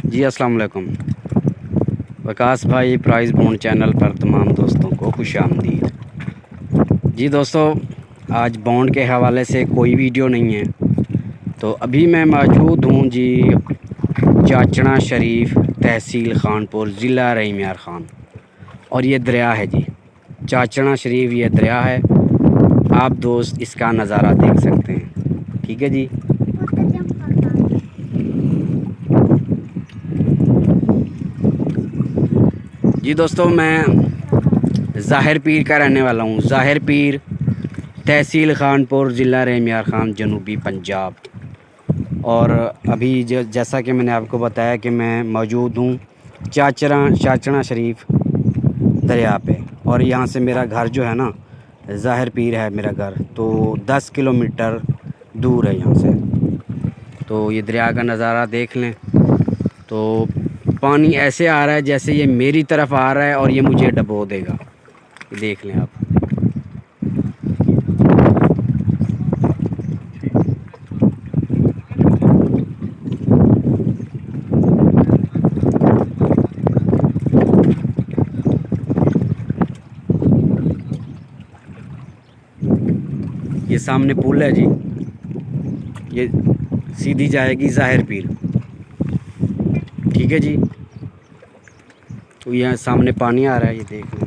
जी अस्सलाम वालेकुम। वकास भाई प्राइस बॉन्ड चैनल पर तमाम दोस्तों को खुश आमदीद। जी दोस्तों, आज बॉन्ड के हवाले से कोई वीडियो नहीं है। तो अभी मैं मौजूद हूँ जी चाचना शरीफ, तहसील खानपुर, ज़िला रहीम यार ख़ान। और ये दरिया है जी, चाचना शरीफ ये दरिया है। आप दोस्त इसका नज़ारा देख सकते हैं। ठीक है जी। जी दोस्तों, मैं ज़ाहिर पीर का रहने वाला हूँ। ज़ाहिर पीर, तहसील खानपुर, ज़िला रहीम यार ख़ान, जनूबी पंजाब। और अभी जैसा कि मैंने आपको बताया कि मैं मौजूद हूँ चाचना शरीफ दरिया पे। और यहाँ से मेरा घर जो है ना, ज़ाहिर पीर है मेरा घर, तो 10 किलोमीटर दूर है यहाँ से। तो ये दरिया का नज़ारा देख लें। तो पानी ऐसे आ रहा है जैसे ये मेरी तरफ आ रहा है और ये मुझे डबो देगा। ये देख लें आप। ये सामने पुल है जी, ये सीधी जाएगी ज़ाहिर पीर। ठीक है जी। तो यहाँ सामने पानी आ रहा है, ये देख लें।